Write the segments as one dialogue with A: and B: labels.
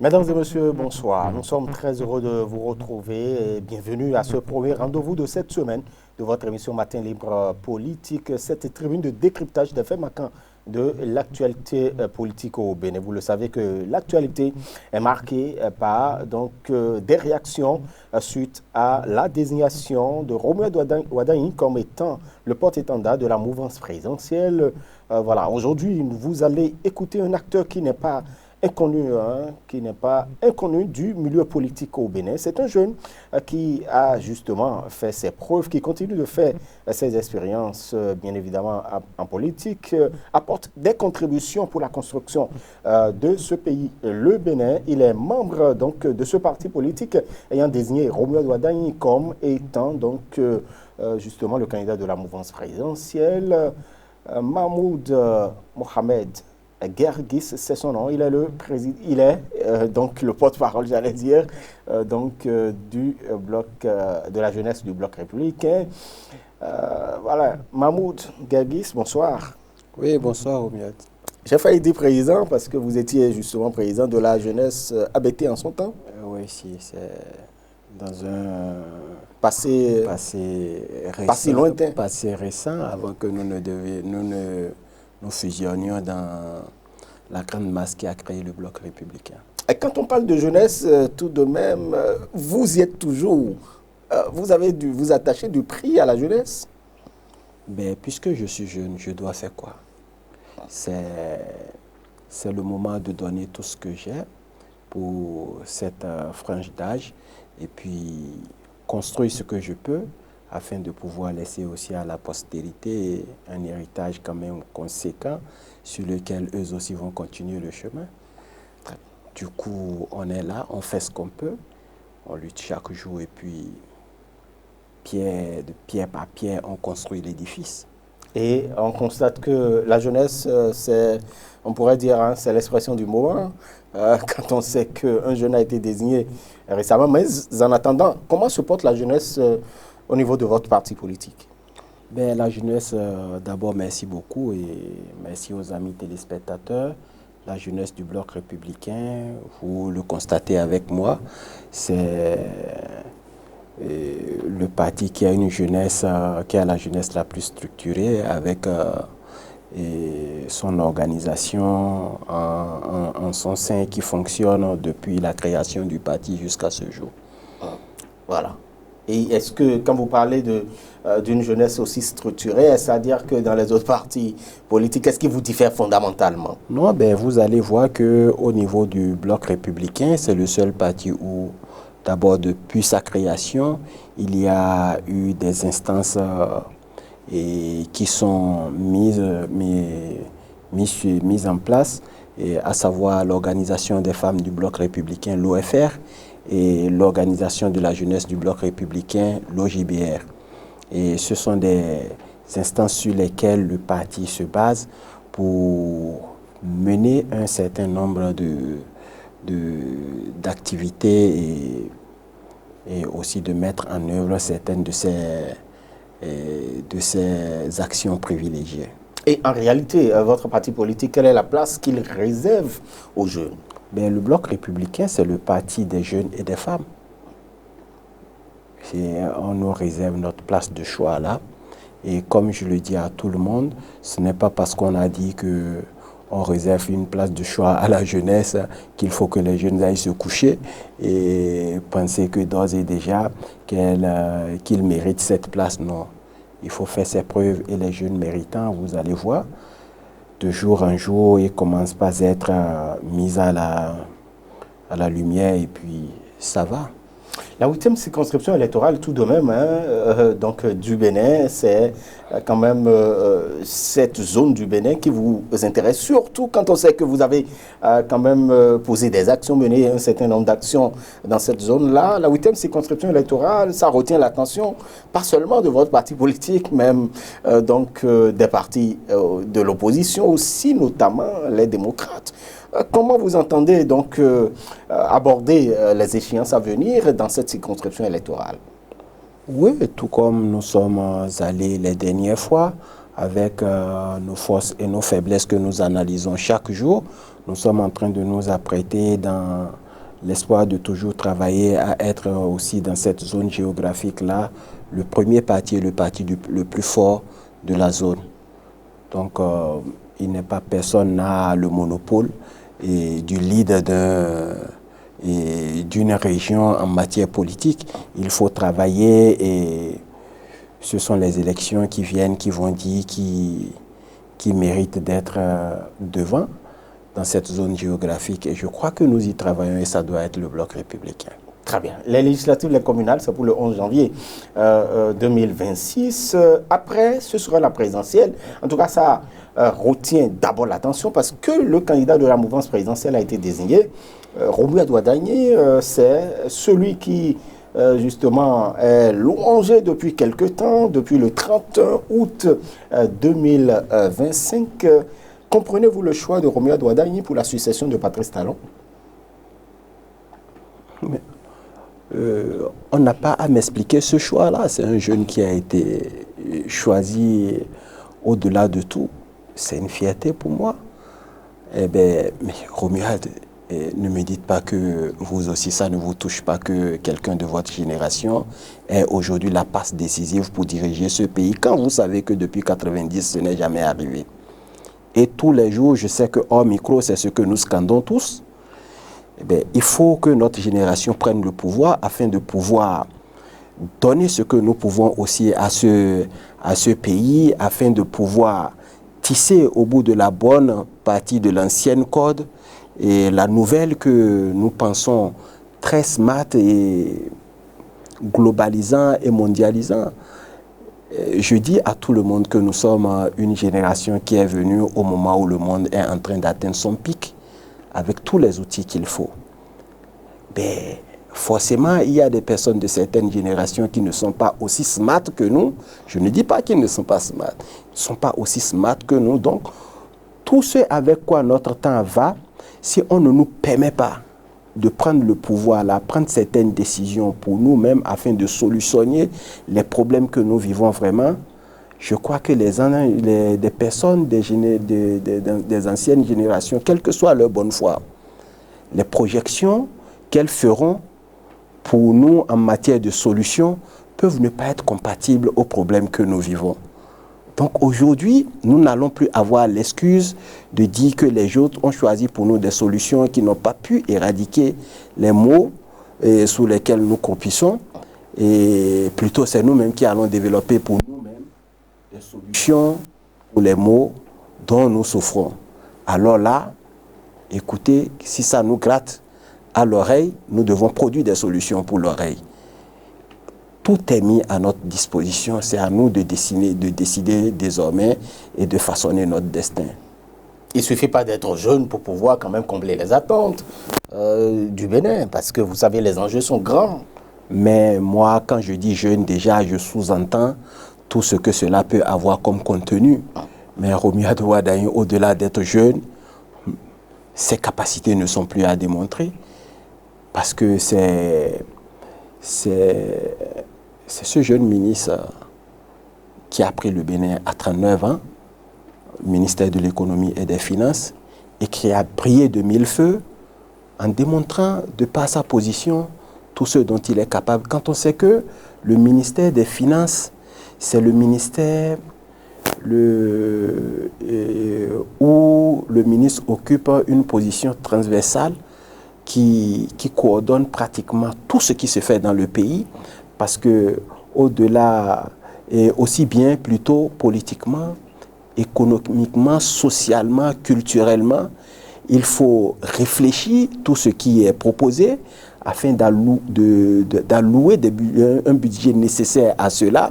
A: Mesdames et messieurs, bonsoir. Nous sommes très heureux de vous retrouver et bienvenue à ce premier rendez-vous de cette semaine de votre émission Matin Libre Politique, cette tribune de décryptage des faits marquants de l'actualité politique au Bénin. Vous le savez que l'actualité est marquée par des réactions suite à la désignation de Romuald Wardani comme étant le porte-étendard de la mouvance présidentielle. Voilà, aujourd'hui, vous allez écouter un acteur qui n'est pas inconnu du milieu politique au Bénin. C'est un jeune qui a justement fait ses preuves, qui continue de faire ses expériences, bien évidemment, en politique, apporte des contributions pour la construction de ce pays, le Bénin. Il est membre donc de ce parti politique ayant désigné Romuald Wardani comme étant justement le candidat de la mouvance présidentielle. Mahmoud Mohamed Gergis, c'est son nom. Il est le président, donc le porte-parole, j'allais dire, du bloc de la jeunesse du bloc républicain. Voilà, Mahmoud Gergis, bonsoir.
B: Oui, bonsoir, Romuald.
A: J'ai failli dire président parce que vous étiez justement président de la jeunesse ABT en son temps.
B: Oui, si, c'est dans un
A: passé lointain.
B: Passé récent, avant que nous fusionnions dans la grande masse qui a créé le bloc républicain.
A: Et quand on parle de jeunesse, tout de même, vous y êtes toujours. Vous avez dû vous attacher du prix à la jeunesse?
B: Mais puisque je suis jeune, je dois faire quoi? C'est le moment de donner tout ce que j'ai pour cette frange d'âge et puis construire ce que je peux afin de pouvoir laisser aussi à la postérité un héritage quand même conséquent sur lequel eux aussi vont continuer le chemin. Du coup, on est là, on fait ce qu'on peut, on lutte chaque jour et puis pierre par pierre, on construit l'édifice.
A: Et on constate que la jeunesse, on pourrait dire, c'est l'expression du moment. Quand on sait qu'un jeune a été désigné récemment. Mais en attendant, comment se porte la jeunesse au niveau de votre parti politique?
B: Ben, la jeunesse, d'abord, merci beaucoup et merci aux amis téléspectateurs. La jeunesse du bloc républicain, vous le constatez avec moi, c'est le parti qui a une jeunesse, qui a la jeunesse la plus structurée avec son organisation en son sein qui fonctionne depuis la création du parti jusqu'à ce jour.
A: Voilà. Et est-ce que, quand vous parlez d'une jeunesse aussi structurée, c'est-à-dire que dans les autres partis politiques, qu'est-ce qui vous diffère fondamentalement?
B: Non, ben, vous allez voir qu'au niveau du bloc républicain, c'est le seul parti où, d'abord, depuis sa création, il y a eu des instances qui sont mises en place, à savoir l'organisation des femmes du bloc républicain, l'OFR, et l'organisation de la jeunesse du bloc républicain, l'OJBR. Et ce sont des instances sur lesquelles le parti se base pour mener un certain nombre d'activités et aussi de mettre en œuvre certaines de ces actions privilégiées.
A: Et en réalité, votre parti politique, quelle est la place qu'il réserve aux jeunes?
B: Ben, le bloc républicain, c'est le parti des jeunes et des femmes. On nous réserve notre place de choix là. Et comme je le dis à tout le monde, ce n'est pas parce qu'on a dit qu'on réserve une place de choix à la jeunesse qu'il faut que les jeunes aillent se coucher et penser que d'ores et déjà qu'ils méritent cette place. Non, il faut faire ses preuves et les jeunes méritants, vous allez voir, de jour en jour, ils commencent par être mis à la lumière et puis ça va.
A: La 8e circonscription électorale, tout de même, du Bénin, c'est quand même cette zone du Bénin qui vous intéresse, surtout quand on sait que vous avez quand même posé des actions, mené un certain nombre d'actions dans cette zone-là. La 8e circonscription électorale, ça retient l'attention, pas seulement de votre parti politique, même des partis de l'opposition aussi, notamment les démocrates. Comment vous entendez donc aborder les échéances à venir dans cette circonscription électorale?
B: Oui, tout comme nous sommes allés les dernières fois, avec nos forces et nos faiblesses que nous analysons chaque jour, nous sommes en train de nous apprêter dans l'espoir de toujours travailler à être aussi dans cette zone géographique-là, le premier parti est le parti le plus fort de la zone. Donc, il n'est pas, personne n'a le monopole du leader d'une région en matière politique. Il faut travailler et ce sont les élections qui viennent, qui vont dire qui méritent d'être devant dans cette zone géographique. Et je crois que nous y travaillons et ça doit être le bloc républicain.
A: Très bien. Les législatives, les communales, c'est pour le 11 janvier 2026. Après, ce sera la présidentielle. En tout cas, ça retient d'abord l'attention parce que le candidat de la mouvance présidentielle a été désigné. Romuald Wadagni, c'est celui qui, justement, est louangé depuis quelque temps, depuis le 31 août 2025. Comprenez-vous le choix de Romuald Wadagni pour la succession de Patrice Talon?
B: On n'a pas à m'expliquer ce choix-là. C'est un jeune qui a été choisi au-delà de tout. C'est une fierté pour moi. Eh bien, mais Romuald, ne me dites pas que vous aussi, ça ne vous touche pas, que quelqu'un de votre génération est aujourd'hui la passe décisive pour diriger ce pays, quand vous savez que depuis 90, ce n'est jamais arrivé. Et tous les jours, je sais que hors micro, c'est ce que nous scandons tous. Eh bien, il faut que notre génération prenne le pouvoir afin de pouvoir donner ce que nous pouvons aussi à ce pays, afin de pouvoir tisser au bout de la bonne partie de l'ancienne corde et la nouvelle que nous pensons très smart et globalisant et mondialisant. Je dis à tout le monde que nous sommes une génération qui est venue au moment où le monde est en train d'atteindre son pic, avec tous les outils qu'il faut. Mais forcément, il y a des personnes de certaines générations qui ne sont pas aussi smart que nous. Je ne dis pas qu'ils ne sont pas smart. Ils ne sont pas aussi smart que nous. Donc, tout ce avec quoi notre temps va, si on ne nous permet pas de prendre le pouvoir, là, prendre certaines décisions pour nous-mêmes afin de solutionner les problèmes que nous vivons vraiment, je crois que des personnes des anciennes générations, quelle que soit leur bonne foi, les projections qu'elles feront pour nous en matière de solutions peuvent ne pas être compatibles aux problèmes que nous vivons. Donc aujourd'hui, nous n'allons plus avoir l'excuse de dire que les autres ont choisi pour nous des solutions qui n'ont pas pu éradiquer les maux sous lesquels nous compissons. Et plutôt, c'est nous-mêmes qui allons développer pour nous-mêmes des solutions pour les maux dont nous souffrons. Alors là, écoutez, si ça nous gratte à l'oreille, nous devons produire des solutions pour l'oreille. Tout est mis à notre disposition. C'est à nous de décider désormais et de façonner notre destin.
A: Il ne suffit pas d'être jeune pour pouvoir quand même combler les attentes du Bénin, parce que vous savez, les enjeux sont grands.
B: Mais moi, quand je dis jeune, déjà, je sous-entends tout ce que cela peut avoir comme contenu. Mais Romuald Wadagni, au-delà d'être jeune, ses capacités ne sont plus à démontrer. Parce que c'est ce jeune ministre qui a pris le Bénin à 39 ans, ministère de l'économie et des finances, et qui a brillé de mille feux en démontrant de par sa position tout ce dont il est capable. Quand on sait que le ministère des finances, c'est le ministère où le ministre occupe une position transversale qui coordonne pratiquement tout ce qui se fait dans le pays, parce que au-delà, et aussi bien plutôt politiquement, économiquement, socialement, culturellement, il faut réfléchir tout ce qui est proposé afin d'allouer un budget nécessaire à cela.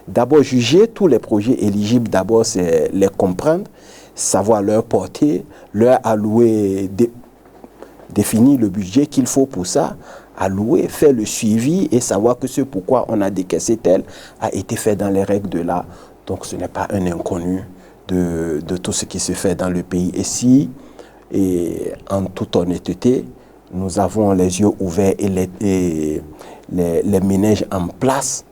B: D'abord juger tous les projets éligibles, d'abord c'est les comprendre, savoir leur portée, leur allouer, définir le budget qu'il faut pour ça, allouer, faire le suivi et savoir que ce pourquoi on a décaissé tel a été fait dans les règles de l'art. Donc ce n'est pas un inconnu de tout ce qui se fait dans le pays. Et si, et en toute honnêteté, nous avons les yeux ouverts et les ménages en place,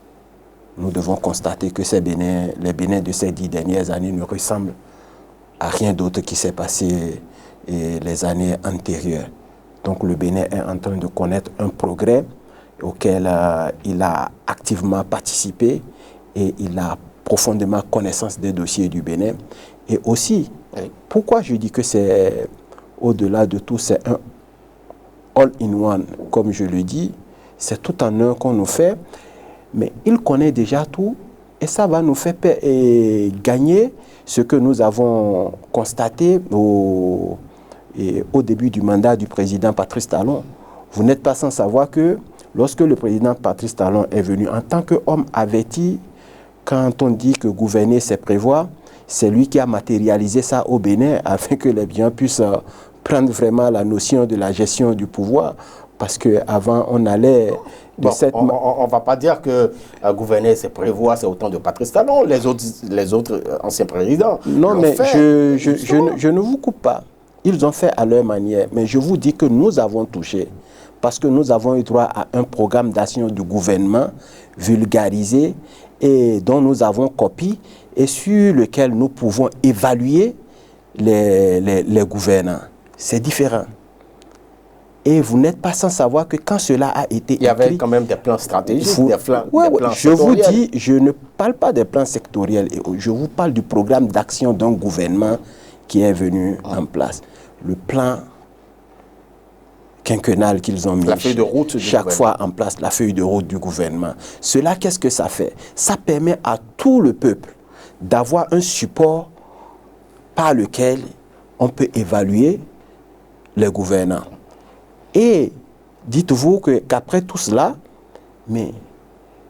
B: nous devons constater que les Bénins de ces 10 dernières années ne ressemblent à rien d'autre qui s'est passé les années antérieures. Donc le Bénin est en train de connaître un progrès auquel il a activement participé et il a profondément connaissance des dossiers du Bénin. Et aussi, pourquoi je dis que c'est au-delà de tout, c'est un all-in-one, comme je le dis, c'est tout en un qu'on nous fait, mais il connaît déjà tout et ça va nous faire gagner ce que nous avons constaté au début du mandat du président Patrice Talon. Vous n'êtes pas sans savoir que lorsque le président Patrice Talon est venu en tant qu'homme averti, quand on dit que gouverner c'est prévoir, c'est lui qui a matérialisé ça au Bénin afin que les biens puissent prendre vraiment la notion de la gestion du pouvoir. Parce qu'avant, on allait...
A: On ne va pas dire que gouverner, c'est prévoir, c'est autant de Patrice Talon, les autres anciens présidents.
B: Non, mais je ne vous coupe pas. Ils ont fait à leur manière. Mais je vous dis que nous avons touché. Parce que nous avons eu droit à un programme d'action du gouvernement vulgarisé et dont nous avons copie et sur lequel nous pouvons évaluer les gouvernants. C'est différent. Et vous n'êtes pas sans savoir que quand cela a été écrit...
A: Il y avait quand même des plans stratégiques, des plans
B: je vous dis, je ne parle pas des plans sectoriels, je vous parle du programme d'action d'un gouvernement qui est venu en place. Le plan quinquennal qu'ils ont mis
A: la feuille de route
B: chaque fois en place, la feuille de route du gouvernement. Cela, qu'est-ce que ça fait? Ça permet à tout le peuple d'avoir un support par lequel on peut évaluer les gouvernants. Et dites-vous qu'après tout cela, mais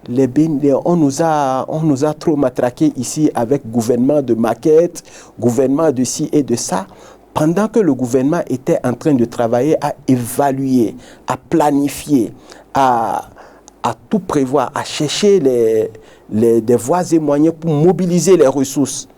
B: on nous a trop matraqué ici avec gouvernement de maquette, gouvernement de ci et de ça, pendant que le gouvernement était en train de travailler à évaluer, à planifier, à tout prévoir, à chercher des voies et moyens pour mobiliser les ressources.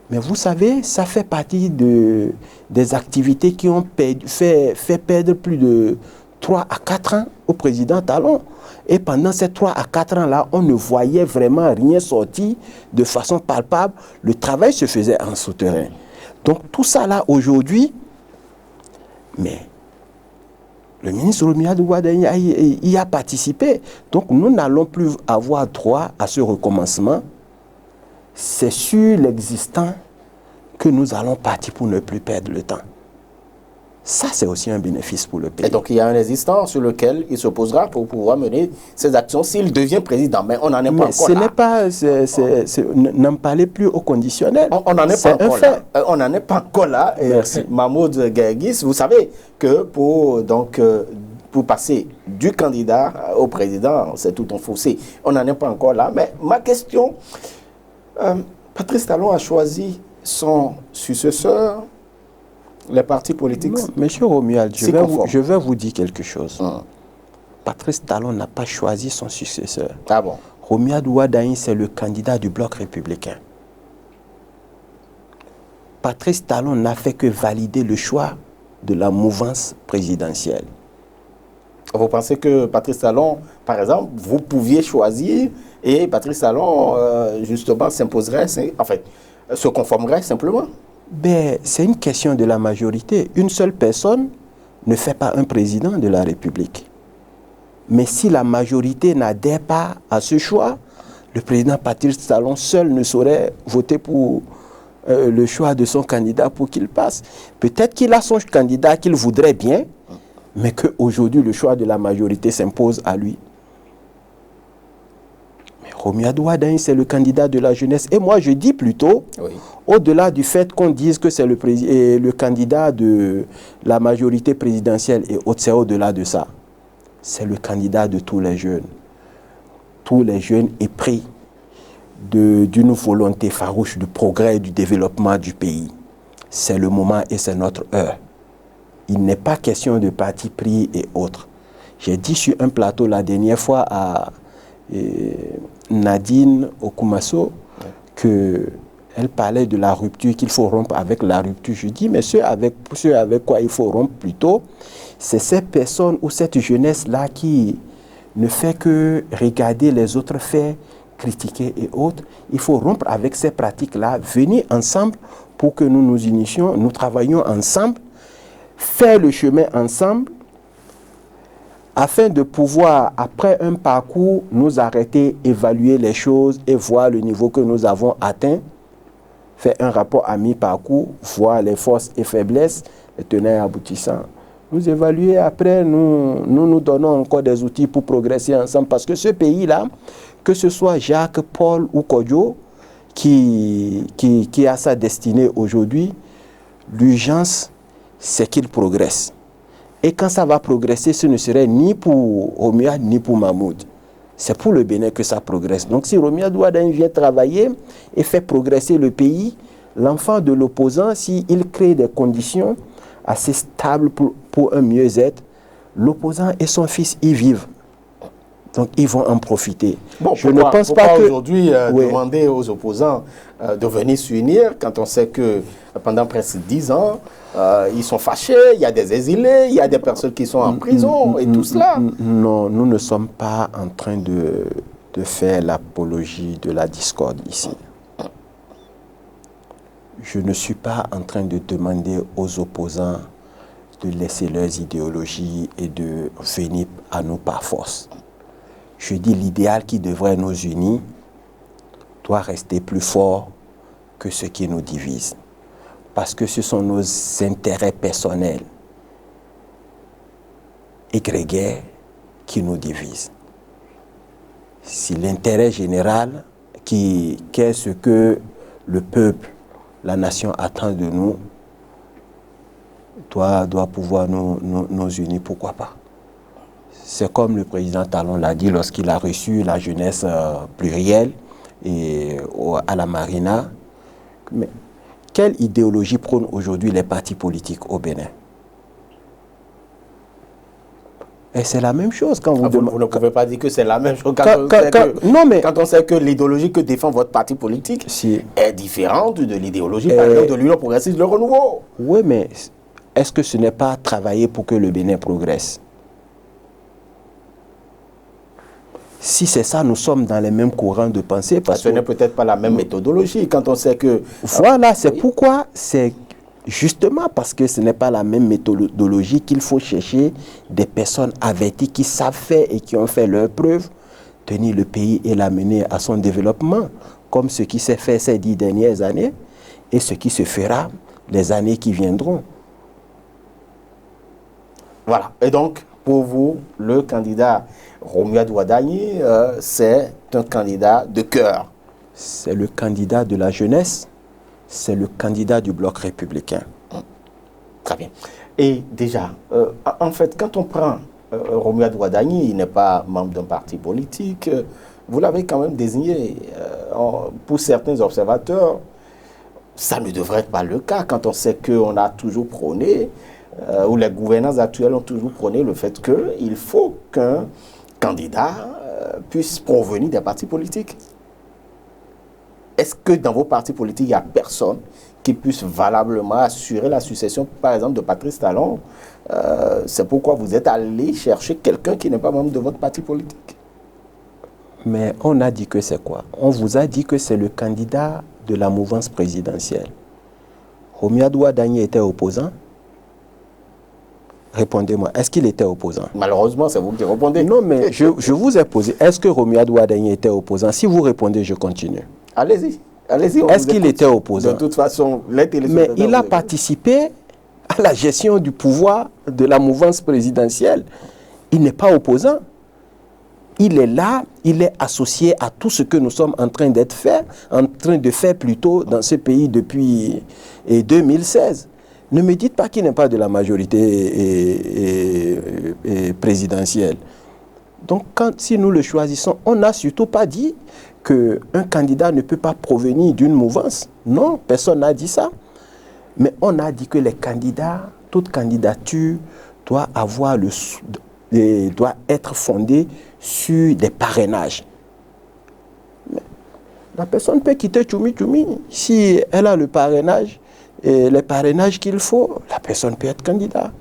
B: Mais vous savez, ça fait partie des activités qui ont fait perdre plus de 3 à 4 ans au président Talon. Et pendant ces 3 à 4 ans-là, on ne voyait vraiment rien sortir de façon palpable. Le travail se faisait en souterrain. Donc tout ça là aujourd'hui, mais le ministre Romuald Ouaddaï y a participé. Donc nous n'allons plus avoir droit à ce recommencement. C'est sur l'existant que nous allons partir pour ne plus perdre le temps. Ça, c'est aussi un bénéfice pour le pays.
A: Et donc, il y a un existant sur lequel il s'opposera pour pouvoir mener ses actions s'il devient président. Mais on n'en est pas encore là.
B: N'en parlez plus au conditionnel.
A: On n'en est pas encore là. On n'en est pas encore là.
B: Merci.
A: Mahmoud Guerguis, vous savez que pour passer du candidat au président, c'est tout un fossé. On n'en est pas encore là. Mais ma question, Patrice Talon a choisi son successeur, les partis politiques.
B: Non, monsieur Romuald, je vais vous dire quelque chose. Patrice Talon n'a pas choisi son successeur.
A: Ah bon?
B: Romuald Ouaddaï, c'est le candidat du bloc républicain. Patrice Talon n'a fait que valider le choix de la mouvance présidentielle.
A: Vous pensez que Patrice Talon, par exemple, vous pouviez choisir et Patrice Talon, justement, s'imposerait, en fait, se conformerait simplement?
B: Ben, c'est une question de la majorité. Une seule personne ne fait pas un président de la République. Mais si la majorité n'adhère pas à ce choix, le président Patrice Talon seul ne saurait voter pour le choix de son candidat pour qu'il passe. Peut-être qu'il a son candidat qu'il voudrait bien, mais qu'aujourd'hui le choix de la majorité s'impose à lui. Romuald Ouaddaï, c'est le candidat de la jeunesse. Et moi, je dis plutôt, au-delà du fait qu'on dise que c'est le candidat de la majorité présidentielle et c'est au-delà de ça. C'est le candidat de tous les jeunes. Tous les jeunes épris d'une volonté farouche du progrès et du développement du pays. C'est le moment et c'est notre heure. Il n'est pas question de parti pris et autres. J'ai dit sur un plateau la dernière fois à Nadine Okumaso qu'elle parlait de la rupture, qu'il faut rompre avec la rupture. Je dis, mais ceux avec quoi il faut rompre plutôt, c'est ces personnes ou cette jeunesse-là qui ne fait que regarder les autres faire, critiquer et autres. Il faut rompre avec ces pratiques-là, venir ensemble pour que nous nous unissions, nous travaillions ensemble, faire le chemin ensemble afin de pouvoir, après un parcours, nous arrêter, évaluer les choses et voir le niveau que nous avons atteint, faire un rapport à mi-parcours, voir les forces et faiblesses, les tenants et aboutissants. Nous évaluer, après, nous donnons encore des outils pour progresser ensemble. Parce que ce pays-là, que ce soit Jacques, Paul ou Kodjo, qui a sa destinée aujourd'hui, l'urgence, c'est qu'il progresse. Et quand ça va progresser, ce ne serait ni pour Romuald ni pour Mahmoud. C'est pour le Bénin que ça progresse. Donc si Romuald Ouadani vient travailler et fait progresser le pays, l'enfant de l'opposant, s'il crée des conditions assez stables pour un mieux-être, l'opposant et son fils y vivent. Donc ils vont en profiter.
A: Bon, je ne pense pas que aujourd'hui demander aux opposants de venir s'unir quand on sait que pendant presque 10 ans, ils sont fâchés, il y a des exilés, il y a des personnes qui sont en prison et tout cela.
B: Non, nous ne sommes pas en train de faire l'apologie de la discorde ici. Je ne suis pas en train de demander aux opposants de laisser leurs idéologies et de venir à nous par force. Je dis l'idéal qui devrait nous unir doit rester plus fort que ce qui nous divise. Parce que ce sont nos intérêts personnels et grégaires qui nous divisent. Si l'intérêt général, qui est ce que le peuple, la nation attend de nous, doit pouvoir nous unir, pourquoi pas? C'est comme le président Talon l'a dit lorsqu'il a reçu la jeunesse plurielle à la Marina. Mais quelle idéologie prônent aujourd'hui les partis politiques au Bénin? Et c'est la même chose quand vous
A: vous ne pouvez pas dire que c'est la même chose quand on sait que l'idéologie que défend votre parti politique est différente de l'idéologie par exemple de l'Union progressiste, le renouveau.
B: Oui, mais est-ce que ce n'est pas travailler pour que le Bénin progresse? Si c'est ça, nous sommes dans les mêmes courants de pensée. Parce
A: ce n'est peut-être pas la même méthodologie quand on sait que...
B: Voilà, c'est pourquoi, c'est justement parce que ce n'est pas la même méthodologie qu'il faut chercher des personnes averties qui savent faire et qui ont fait leurs preuves, tenir le pays et l'amener à son développement, comme ce qui s'est fait ces 10 dernières années et ce qui se fera les années qui viendront.
A: Voilà, et donc, pour vous, le candidat Romuald Ouadani, c'est un candidat de cœur.
B: C'est le candidat de la jeunesse, c'est le candidat du bloc républicain.
A: Très bien. Et déjà, en fait, quand on prend Romuald Ouadani, il n'est pas membre d'un parti politique, vous l'avez quand même désigné. Pour certains observateurs, ça ne devrait pas être le cas quand on sait qu'on a toujours prôné, ou les gouvernants actuels ont toujours prôné le fait qu'il faut qu'un candidat puisse provenir des partis politiques. Est-ce que dans vos partis politiques, il n'y a personne qui puisse valablement assurer la succession, par exemple, de Patrice Talon? C'est pourquoi vous êtes allé chercher quelqu'un qui n'est pas membre de votre parti politique.
B: Mais on a dit que c'est quoi? On vous a dit que c'est le candidat de la mouvance présidentielle. Romuald Ouadani était opposant? Répondez-moi, est-ce qu'il était opposant?
A: Malheureusement, c'est vous qui répondez.
B: Non, mais je vous ai posé, est-ce que Romuald Ouadani était opposant? Si vous répondez, je continue.
A: Allez-y, allez-y.
B: Est-ce qu'il était opposant?
A: De toute façon,
B: mais il a participé à la gestion du pouvoir de la mouvance présidentielle. Il n'est pas opposant. Il est là, il est associé à tout ce que nous sommes en train de faire plutôt dans ce pays depuis 2016. Ne me dites pas qu'il n'est pas de la majorité présidentielle. Donc, si nous le choisissons, on n'a surtout pas dit qu'un candidat ne peut pas provenir d'une mouvance. Non, personne n'a dit ça. Mais on a dit que les candidats, toute candidature doit être fondée sur des parrainages. Mais la personne peut quitter Tchoumi Tchoumi. Si elle a le parrainage, et les parrainages qu'il faut, la personne peut être candidate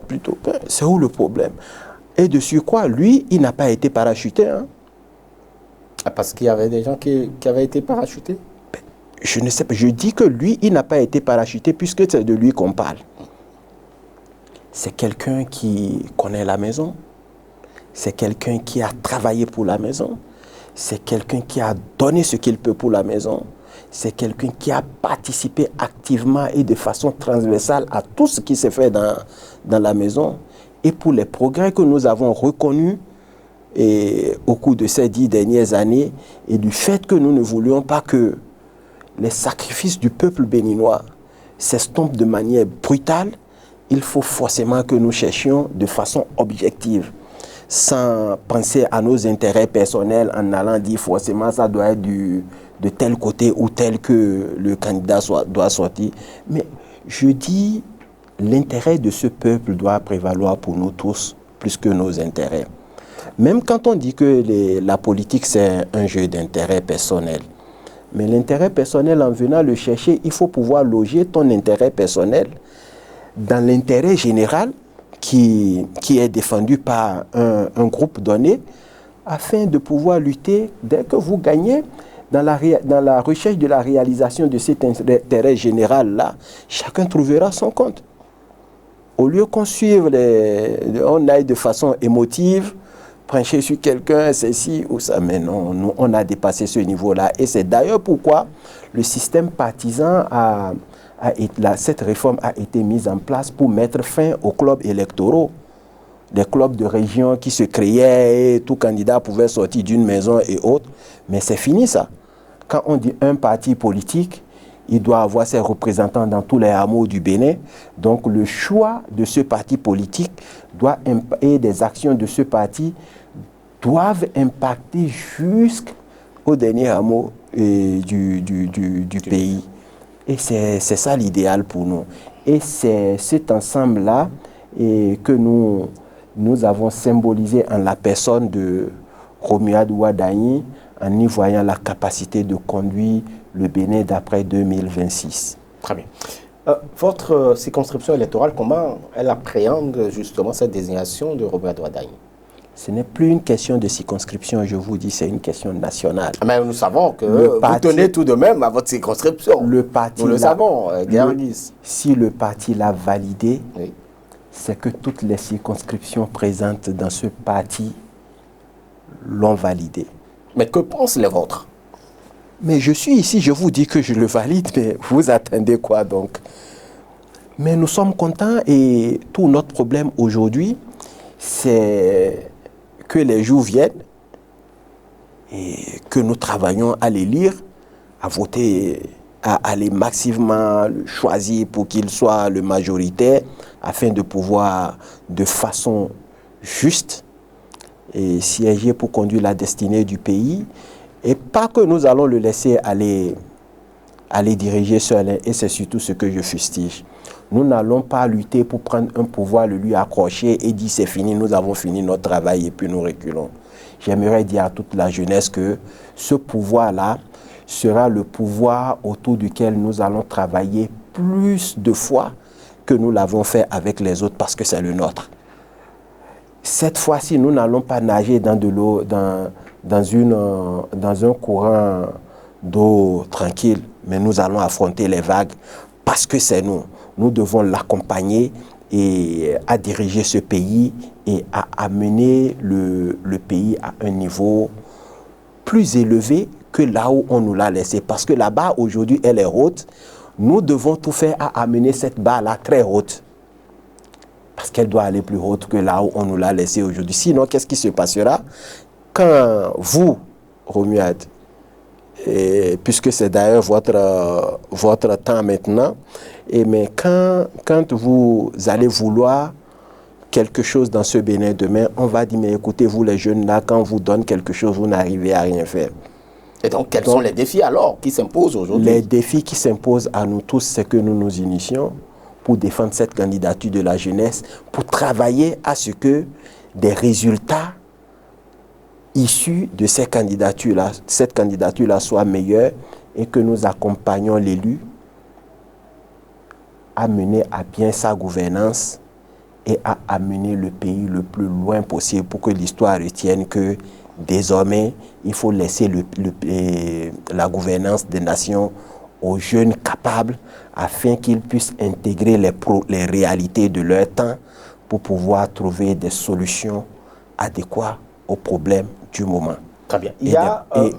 B: plutôt. C'est où le problème? Et de surcroît, lui, il n'a pas été parachuté. Hein?
A: Parce qu'il y avait des gens qui avaient été parachutés?
B: Je ne sais pas. Je dis que lui, il n'a pas été parachuté puisque c'est de lui qu'on parle. c'est quelqu'un qui connaît la maison, c'est quelqu'un qui a travaillé pour la maison, c'est quelqu'un qui a donné ce qu'il peut pour la maison, c'est quelqu'un qui a participé activement et de façon transversale à tout ce qui s'est fait dans la maison. Et pour les progrès que nous avons reconnus au cours de ces 10 dernières années, et du fait que nous ne voulions pas que les sacrifices du peuple béninois s'estompent de manière brutale, il faut forcément que nous cherchions de façon objective, sans penser à nos intérêts personnels en allant dire forcément ça doit être de tel côté ou tel que le candidat doit sortir. Mais je dis, l'intérêt de ce peuple doit prévaloir pour nous tous plus que nos intérêts. Même quand on dit que la politique c'est un jeu d'intérêt personnel, mais l'intérêt personnel, en venant le chercher, il faut pouvoir loger ton intérêt personnel dans l'intérêt général qui est défendu par un groupe donné, afin de pouvoir lutter dès que vous gagnez dans la recherche de la réalisation de cet intérêt général-là. Chacun trouvera son compte. Au lieu qu'on suive, on aille de façon émotive, prêcher sur quelqu'un, c'est ci ou ça. Mais non, nous, on a dépassé ce niveau-là. Et c'est d'ailleurs pourquoi le système partisan cette réforme a été mise en place pour mettre fin aux clubs électoraux. Des clubs de région qui se créaient et tout candidat pouvait sortir d'une maison et autres. Mais c'est fini ça. Quand on dit un parti politique, il doit avoir ses représentants dans tous les hameaux du Bénin. Donc le choix de ce parti politique et des actions de ce parti doivent impacter jusqu'au dernier hameau du pays. Et c'est ça l'idéal pour nous. Et c'est cet ensemble-là que nous avons symbolisé en la personne de Romuald Ouaddaï, en y voyant la capacité de conduire le Bénin d'après 2026.
A: Très bien. Votre circonscription électorale, comment elle appréhende justement cette désignation de Romuald Ouaddaï?
B: Ce n'est plus une question de circonscription, je vous dis, c'est une question nationale.
A: Mais nous savons que vous tenez tout de même à votre circonscription. Nous le savons, Guerguis.
B: Si le parti l'a validé,
A: oui,
B: c'est que toutes les circonscriptions présentes dans ce parti l'ont validé.
A: Mais que pensent les vôtres?
B: Mais je suis ici, je vous dis que je le valide, mais vous attendez quoi donc? Mais nous sommes contents et tout notre problème aujourd'hui, c'est que les jours viennent et que nous travaillons à les lire, à voter, à aller massivement choisir pour qu'il soit le majoritaire, afin de pouvoir, de façon juste, et siéger pour conduire la destinée du pays. Et pas que nous allons le laisser aller diriger seul, et c'est surtout ce que je fustige. Nous n'allons pas lutter pour prendre un pouvoir, le lui accrocher et dire c'est fini, nous avons fini notre travail et puis nous reculons. J'aimerais dire à toute la jeunesse que ce pouvoir-là sera le pouvoir autour duquel nous allons travailler plus de fois que nous l'avons fait avec les autres parce que c'est le nôtre. Cette fois-ci, nous n'allons pas nager dans de l'eau, dans un courant d'eau tranquille, mais nous allons affronter les vagues parce que c'est nous. Nous devons l'accompagner et à diriger ce pays et à amener le pays à un niveau plus élevé que là où on nous l'a laissé. Parce que la barre aujourd'hui, elle est haute. Nous devons tout faire à amener cette barre-là très haute. Parce qu'elle doit aller plus haute que là où on nous l'a laissé aujourd'hui. Sinon, qu'est-ce qui se passera quand vous, Romuald, et puisque c'est d'ailleurs votre temps maintenant, mais quand vous allez vouloir quelque chose dans ce Bénin demain, on va dire, mais écoutez, vous les jeunes là, quand on vous donne quelque chose, vous n'arrivez à rien faire.
A: Et donc, quels sont les défis alors qui s'imposent aujourd'hui?
B: Les défis qui s'imposent à nous tous, c'est que nous nous initions pour défendre cette candidature de la jeunesse, pour travailler à ce que des résultats issus de cette candidature-là soient meilleurs et que nous accompagnions l'élu à mener à bien sa gouvernance et à amener le pays le plus loin possible pour que l'histoire retienne que désormais, il faut laisser la gouvernance des nations aux jeunes capables afin qu'ils puissent intégrer les réalités de leur temps pour pouvoir trouver des solutions adéquates aux problèmes du moment.
A: Très bien.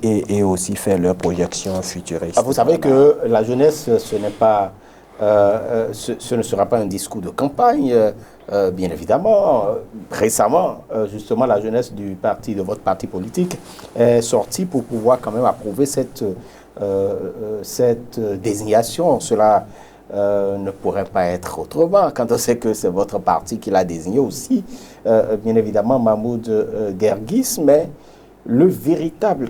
B: Et aussi faire leurs projections futuristes.
A: Vous savez que la jeunesse, ce n'est pas, ce ne sera pas un discours de campagne, bien évidemment. Récemment, justement, la jeunesse de votre parti politique est sortie pour pouvoir quand même approuver cette désignation. Cela ne pourrait pas être autrement quand on sait que c'est votre parti qui l'a désigné aussi, bien évidemment, Mahmoud Guerguis, mais le véritable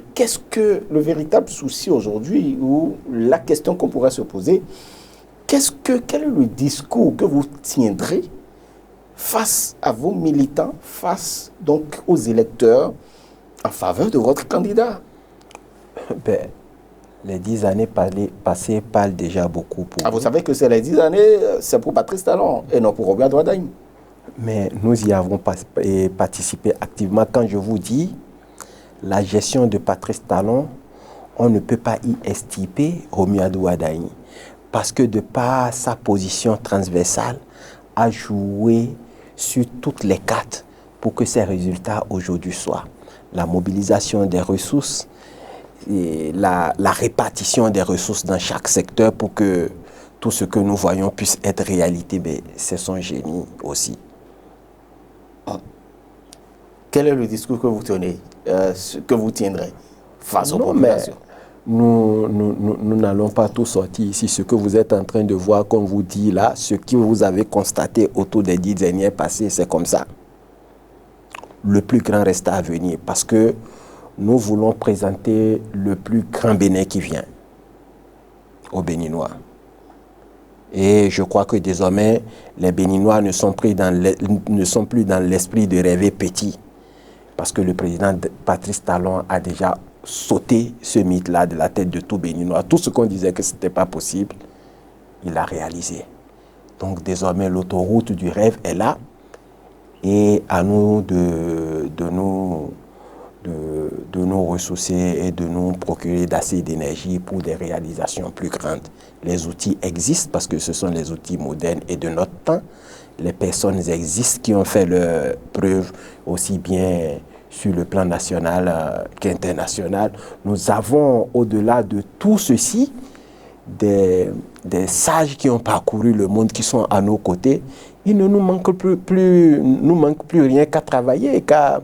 A: souci aujourd'hui, ou la question qu'on pourrait se poser, quel est le discours que vous tiendrez face à vos militants, face donc aux électeurs en faveur de votre candidat?
B: Ben, les 10 années passées parlent déjà beaucoup pour
A: vous savez que c'est les 10 années, c'est pour Patrice Talon et non pour Robert Douadagne.
B: Mais nous y avons participé activement. Quand je vous dis la gestion de Patrice Talon, on ne peut pas y estiper Robert Douadagne. Parce que de par sa position transversale, a joué sur toutes les cartes pour que ces résultats aujourd'hui soient. La mobilisation des ressources, et la répartition des ressources dans chaque secteur pour que tout ce que nous voyons puisse être réalité, mais c'est son génie aussi.
A: Quel est le discours que vous tenez, que vous tiendrez face aux populations?
B: Nous n'allons pas tout sortir ici. Ce que vous êtes en train de voir, comme vous dit là, ce que vous avez constaté autour des 10 derniers passés, c'est comme ça. Le plus grand reste à venir parce que nous voulons présenter le plus grand Bénin qui vient aux Béninois. Et je crois que désormais, les Béninois ne sont plus dans l'esprit de rêver petit. Parce que le président Patrice Talon a déjà sauté ce mythe-là de la tête de tout Béninois. Tout ce qu'on disait que ce n'était pas possible, il a réalisé. Donc désormais, l'autoroute du rêve est là. Et à nous de nous ressourcer et de nous procurer d'assez d'énergie pour des réalisations plus grandes. Les outils existent parce que ce sont les outils modernes et de notre temps. Les personnes existent qui ont fait leurs preuves aussi bien sur le plan national qu'international. Nous avons au-delà de tout ceci des sages qui ont parcouru le monde, qui sont à nos côtés. Il ne nous manque plus rien qu'à travailler, qu'à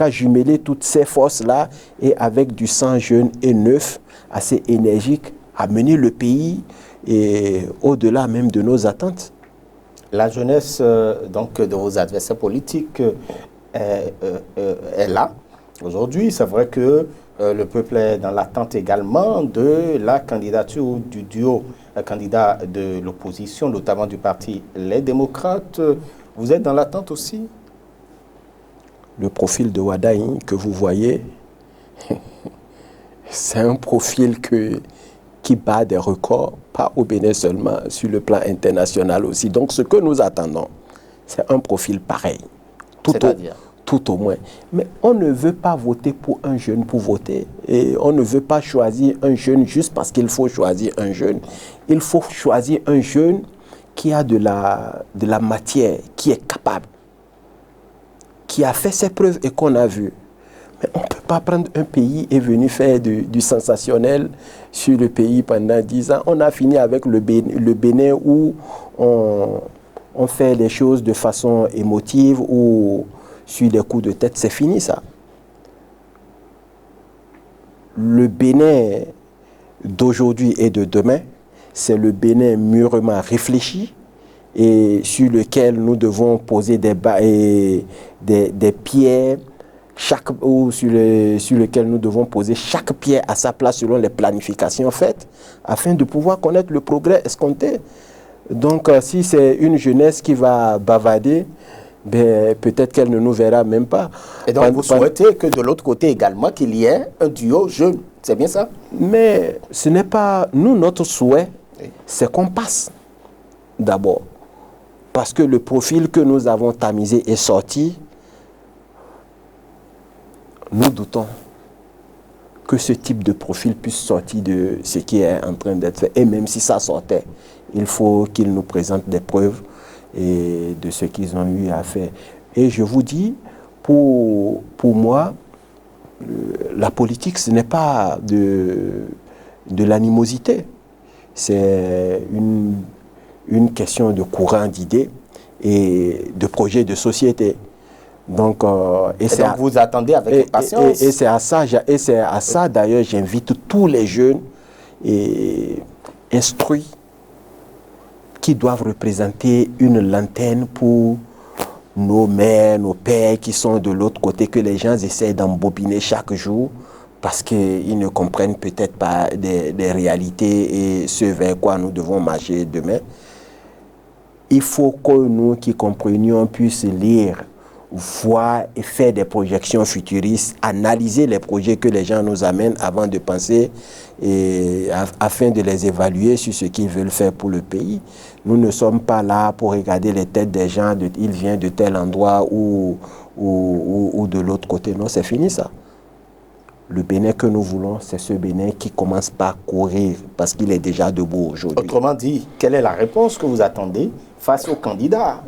B: jumeler toutes ces forces-là et avec du sang jeune et neuf, assez énergique, à mener le pays et au-delà même de nos attentes.
A: La jeunesse donc, de vos adversaires politiques est là. Aujourd'hui, c'est vrai que le peuple est dans l'attente également de la candidature du duo candidat de l'opposition, notamment du parti Les Démocrates. Vous êtes dans l'attente aussi?
B: Le profil de Wadaï que vous voyez, c'est un profil qui bat des records, pas au Bénin seulement, sur le plan international aussi. Donc ce que nous attendons, c'est un profil pareil. Tout au moins. Mais on ne veut pas voter pour un jeune pour voter. Et on ne veut pas choisir un jeune juste parce qu'il faut choisir un jeune. Il faut choisir un jeune qui a de la matière, qui est capable, qui a fait ses preuves et qu'on a vu. Mais on ne peut pas prendre un pays et venir faire du sensationnel sur le pays pendant 10 ans. On a fini avec le Bénin où on fait les choses de façon émotive ou sur des coups de tête. C'est fini ça. Le Bénin d'aujourd'hui et de demain, c'est le Bénin mûrement réfléchi et sur lequel nous devons poser des pierres, sur lequel nous devons poser chaque pierre à sa place selon les planifications faites, afin de pouvoir connaître le progrès escompté. Donc, si c'est une jeunesse qui va bavader, ben, peut-être qu'elle ne nous verra même pas.
A: Et donc, vous souhaitez que de l'autre côté également, qu'il y ait un duo jeune. C'est bien ça?
B: Mais ce n'est pas... Nous, notre souhait, c'est qu'on passe d'abord. Parce que le profil que nous avons tamisé est sorti. Nous doutons que ce type de profil puisse sortir de ce qui est en train d'être fait. Et même si ça sortait, il faut qu'il nous présente des preuves et de ce qu'ils ont eu à faire. Et je vous dis, pour moi, la politique, ce n'est pas de l'animosité. C'est une question de courant d'idées et de projets de société. Donc,
A: donc vous attendez avec patience.
B: Et c'est à ça, d'ailleurs, j'invite tous les jeunes instruits qui doivent représenter une lanterne pour nos mères, nos pères qui sont de l'autre côté, que les gens essayent d'embobiner chaque jour parce qu'ils ne comprennent peut-être pas des réalités et ce vers quoi nous devons marcher demain. Il faut que nous qui comprenions puissions lire, voir et faire des projections futuristes, analyser les projets que les gens nous amènent avant de penser et afin de les évaluer sur ce qu'ils veulent faire pour le pays. Nous ne sommes pas là pour regarder les têtes des gens, il vient de tel endroit ou de l'autre côté. Non, c'est fini ça. Le Bénin que nous voulons, c'est ce Bénin qui commence par courir parce qu'il est déjà debout aujourd'hui.
A: Autrement dit, quelle est la réponse que vous attendez face au candidat,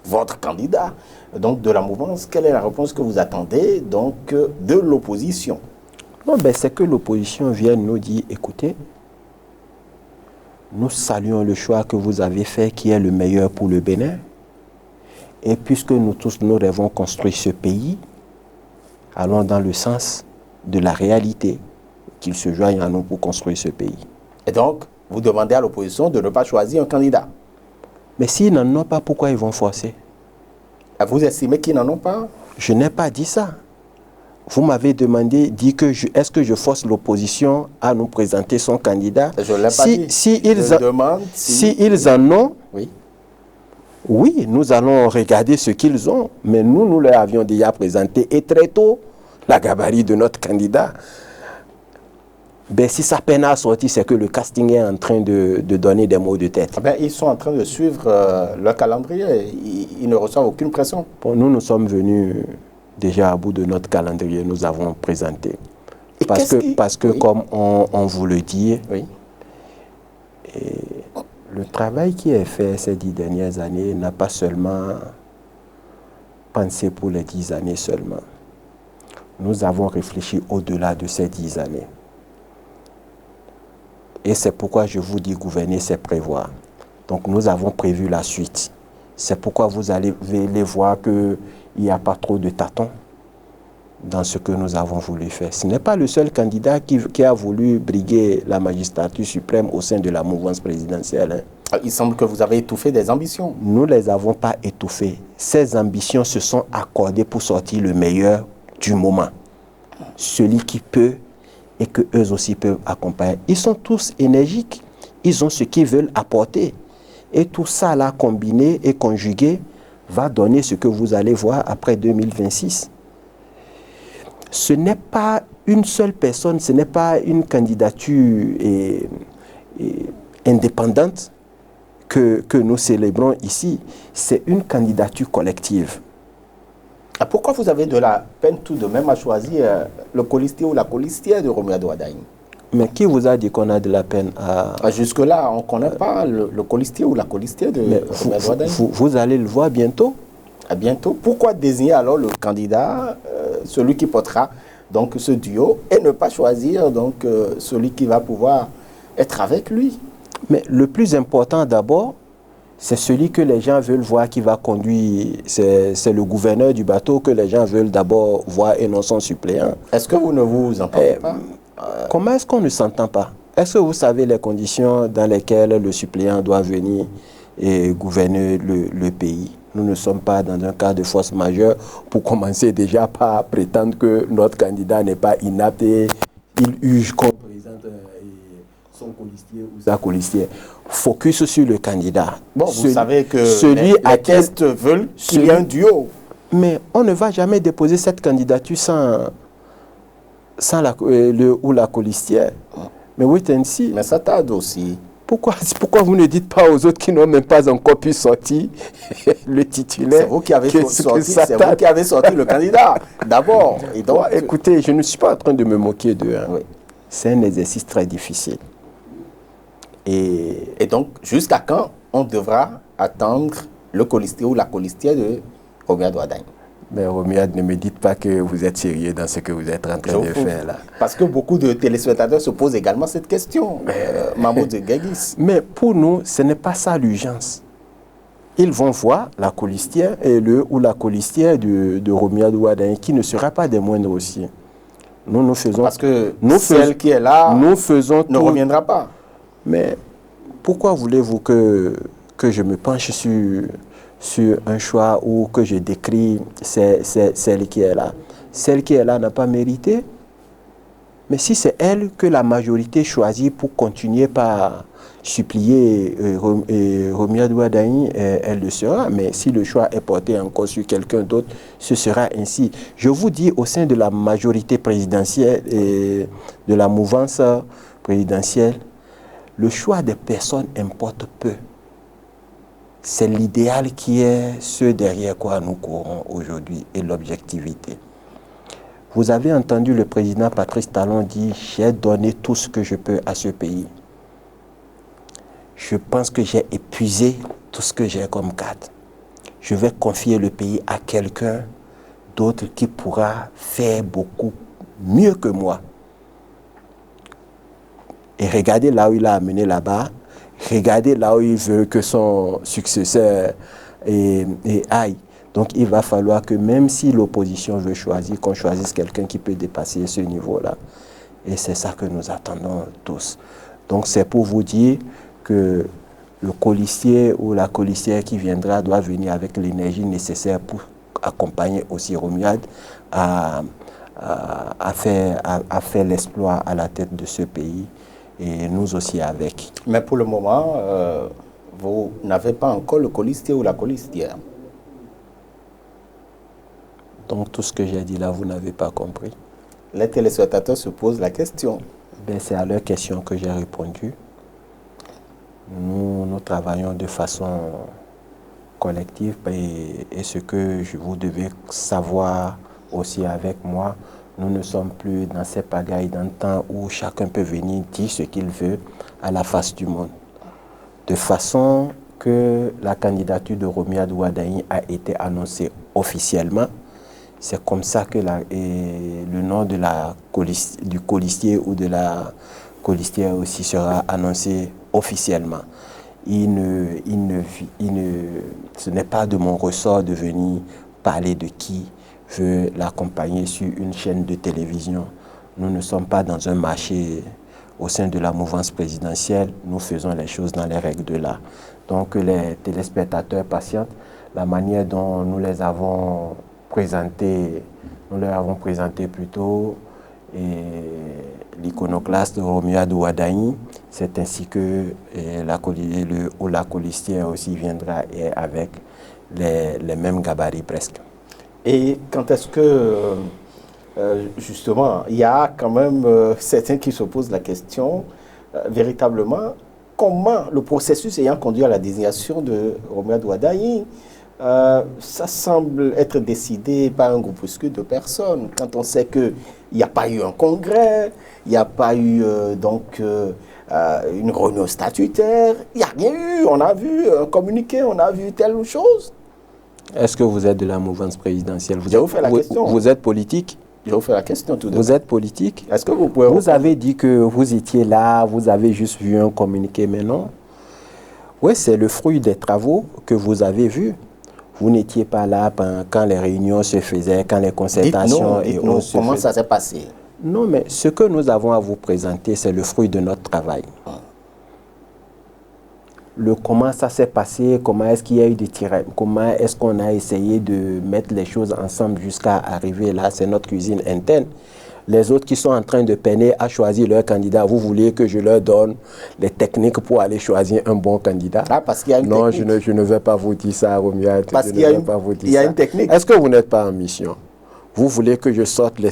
A: votre candidat, donc de la mouvance? Quelle est la réponse que vous attendez donc de l'opposition?
B: Non, ben c'est que l'opposition vienne nous dire, écoutez, nous saluons le choix que vous avez fait qui est le meilleur pour le Bénin. Et puisque nous tous, nous rêvons construire ce pays, allons dans le sens de la réalité, qu'ils se joignent à nous pour construire ce pays.
A: Et donc, vous demandez à l'opposition de ne pas choisir un candidat.
B: Mais s'ils n'en ont pas, pourquoi ils vont forcer?
A: Vous estimez qu'ils n'en ont pas?
B: Je n'ai pas dit ça. Vous m'avez demandé, dit que est-ce que je force l'opposition à nous présenter son candidat?
A: Je ne l'ai pas dit.
B: Si ils en ont, oui, nous allons regarder ce qu'ils ont. Mais nous leur avions déjà présenté, et très tôt, la gabarit de notre candidat. Ben, si ça peine à sortir, c'est que le casting est en train de donner des mots de tête.
A: Ben, ils sont en train de suivre leur calendrier. Ils ne reçoivent aucune pression.
B: Bon, nous sommes venus déjà à bout de notre calendrier. Nous avons présenté. Parce que comme on vous le dit, le travail qui est fait ces 10 dernières années n'a pas seulement pensé pour les 10 années seulement. Nous avons réfléchi au-delà de ces 10 années. Et c'est pourquoi je vous dis gouverner, c'est prévoir. Donc nous avons prévu la suite. C'est pourquoi vous allez voir qu'il n'y a pas trop de tâtons dans ce que nous avons voulu faire. Ce n'est pas le seul candidat qui a voulu briguer la magistrature suprême au sein de la mouvance présidentielle.
A: Il semble que vous avez étouffé des ambitions.
B: Nous ne les avons pas étouffées. Ces ambitions se sont accordées pour sortir le meilleur du moment. Celui qui peut et que eux aussi peuvent accompagner. Ils sont tous énergiques. Ils ont ce qu'ils veulent apporter. Et tout ça là, combiné et conjugué, va donner ce que vous allez voir après 2026. Ce n'est pas une seule personne, ce n'est pas une candidature indépendante que nous célébrons ici. C'est une candidature collective.
A: Pourquoi vous avez de la peine tout de même à choisir le colistier ou la colistière de Romuald Wardini?
B: Mais qui vous a dit qu'on a de la peine à...
A: Jusque-là, on ne connaît pas le colistier ou la colistière de Romuald Wardini.
B: Vous allez le voir bientôt.
A: À bientôt. Pourquoi désigner alors le candidat, celui qui portera donc ce duo, et ne pas choisir donc celui qui va pouvoir être avec lui?
B: Mais le plus important d'abord, c'est celui que les gens veulent voir qui va conduire. C'est le gouverneur du bateau que les gens veulent d'abord voir et non son suppléant.
A: Est-ce que vous ne vous entendez pas?
B: Comment est-ce qu'on ne s'entend pas? Est-ce que vous savez les conditions dans lesquelles le suppléant doit venir et gouverner le pays? Nous ne sommes pas dans un cas de force majeure pour commencer déjà par prétendre que notre candidat n'est pas inapte et il huge qu'on présente son colistier ou sa colistière. Focus sur le candidat.
A: Bon, vous savez que les tests veulent qu'il y ait un duo.
B: Mais on ne va jamais déposer cette candidature sans la colistière. Mais wait and see.
A: Mais ça tarde aussi.
B: Pourquoi vous ne dites pas aux autres qui n'ont même pas encore pu sortir le titulaire?
A: C'est vous qui avez sorti le candidat, d'abord.
B: Écoutez, je ne suis pas en train de me moquer d'eux. Hein. Oui. C'est un exercice très difficile.
A: Et donc, jusqu'à quand on devra attendre le colistier ou la colistière de Romuald Wardani.
B: Mais Romuald, ne me dites pas que vous êtes sérieux dans ce que vous êtes en train de faire là.
A: Parce que beaucoup de téléspectateurs se posent également cette question, Mahmoud Gueguis.
B: Mais pour nous, ce n'est pas ça l'urgence. Ils vont voir la colistière ou la colistière de Romuald Wardani, qui ne sera pas des moindres aussi. Nous faisons...
A: Parce que celle qui est là ne reviendra pas.
B: Mais pourquoi voulez-vous que je me penche sur un choix ou que je décris celle qui est là? Celle qui est là n'a pas mérité. Mais si c'est elle que la majorité choisit pour continuer par supplier Romuald Wardani, elle le sera. Mais si le choix est porté encore sur quelqu'un d'autre, ce sera ainsi. Je vous dis, au sein de la majorité présidentielle et de la mouvance présidentielle, le choix des personnes importe peu. C'est l'idéal qui est ce derrière quoi nous courons aujourd'hui et l'objectivité. Vous avez entendu le président Patrice Talon dire « J'ai donné tout ce que je peux à ce pays. Je pense que j'ai épuisé tout ce que j'ai comme cadre. Je vais confier le pays à quelqu'un d'autre qui pourra faire beaucoup mieux que moi. » Et regardez là où il a amené là-bas. Regardez là où il veut que son successeur aille. Donc il va falloir que même si l'opposition veut choisir, qu'on choisisse quelqu'un qui peut dépasser ce niveau-là. Et c'est ça que nous attendons tous. Donc c'est pour vous dire que le colistier ou la colistière qui viendra doit venir avec l'énergie nécessaire pour accompagner aussi Romuald à faire l'exploit à la tête de ce pays. Et nous aussi avec.
A: Mais pour le moment, vous n'avez pas encore le colistier ou la colistière.
B: Donc tout ce que j'ai dit là, vous n'avez pas compris.
A: Les téléspectateurs se posent la question.
B: Ben, c'est à leur question que j'ai répondu. Nous travaillons de façon collective et ce que vous devez savoir aussi avec moi, nous ne sommes plus dans ces pagailles d'un temps où chacun peut venir dire ce qu'il veut à la face du monde. De façon que la candidature de Romuald Wardani a été annoncée officiellement, c'est comme ça que le nom de du colistier ou de la colistière aussi sera annoncé officiellement. Ce n'est pas de mon ressort de venir parler de qui veut l'accompagner sur une chaîne de télévision. Nous ne sommes pas dans un marché au sein de la mouvance présidentielle. Nous faisons les choses dans les règles de l'art. Donc les téléspectateurs patientent. La manière dont nous les avons présentés, nous leur avons présenté plutôt l'iconoclaste Romuald Wardani. C'est ainsi que la colistière aussi viendra avec les mêmes gabarits presque.
A: Et quand est-ce que, justement, il y a quand même certains qui se posent la question, véritablement, comment le processus ayant conduit à la désignation de Romuald Wardani, ça semble être décidé par un groupuscule de personnes. Quand on sait qu'il n'y a pas eu un congrès, il n'y a pas eu une réunion statutaire, il n'y a rien eu. On a vu un communiqué, on a vu telle chose.
B: Est-ce que vous êtes de la mouvance présidentielle?
A: Vous
B: êtes politique?
A: Je vous fais la question tout de
B: Vous êtes politique?
A: Est-ce que vous pouvez...
B: Vous avez dit que vous étiez là, vous avez juste vu un communiqué, mais non. Oui, c'est le fruit des travaux que vous avez vus. Vous n'étiez pas là quand les réunions se faisaient, quand les concertations
A: et autres se faisaient. Comment ça s'est passé?
B: Non, mais ce que nous avons à vous présenter, c'est le fruit de notre travail. Comment ça s'est passé, comment est-ce qu'il y a eu des tirailles, comment est-ce qu'on a essayé de mettre les choses ensemble jusqu'à arriver là, c'est notre cuisine interne. Les autres qui sont en train de peiner à choisir leur candidat, vous voulez que je leur donne les techniques pour aller choisir un bon candidat?
A: Ah, parce qu'il y a une technique.
B: Non, je ne vais pas vous dire ça, Romuald.
A: Parce qu'il y a une technique.
B: Est-ce que vous n'êtes pas en mission? Vous voulez que je sorte les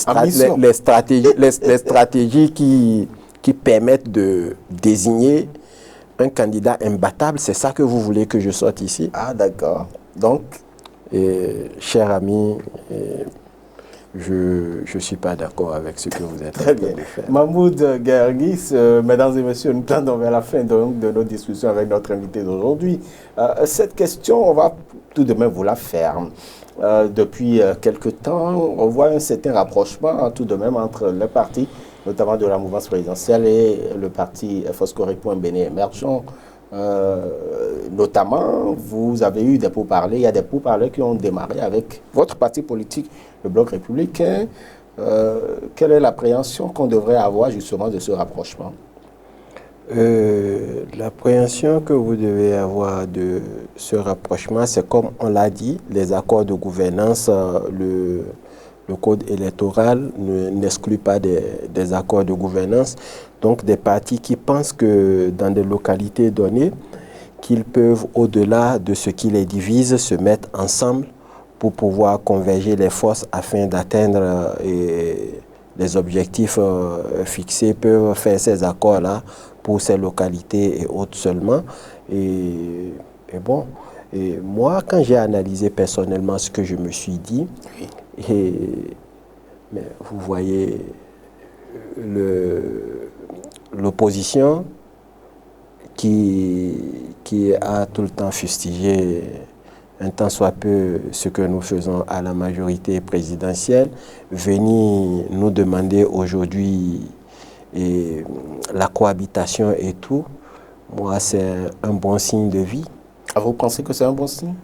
B: stratégies qui permettent de désigner un candidat imbattable? C'est ça que vous voulez que je sorte ici?
A: Ah, d'accord. Donc,
B: cher ami, je ne suis pas d'accord avec ce que vous êtes en
A: Très
B: train
A: bien.
B: de faire.
A: Mahmoud Guerguis, mesdames et messieurs, nous tendons vers la fin de nos discussions avec notre invité d'aujourd'hui. Cette question, on va tout de même vous la faire. Depuis quelque temps, on voit un certain rapprochement tout de même entre les partis, notamment de la mouvance présidentielle et le parti Foscoré.Bénin émergent. Notamment, vous avez eu des pourparlers, il y a des pourparlers qui ont démarré avec votre parti politique, le Bloc républicain. Quelle est l'appréhension qu'on devrait avoir justement de ce rapprochement?
B: L'appréhension que vous devez avoir de ce rapprochement, c'est comme on l'a dit, les accords de gouvernance, le code électoral n'exclut pas des accords de gouvernance. Donc des partis qui pensent que dans des localités données, qu'ils peuvent, au-delà de ce qui les divise, se mettre ensemble pour pouvoir converger les forces afin d'atteindre les objectifs fixés, peuvent faire ces accords-là pour ces localités et autres seulement. Et bon, moi, quand j'ai analysé personnellement ce que je me suis dit, mais vous voyez l'opposition qui a tout le temps fustigé un tant soit peu ce que nous faisons à la majorité présidentielle, venir nous demander aujourd'hui la cohabitation et tout, moi c'est un bon signe de vie.
A: Ah, vous pensez que c'est un bon signe?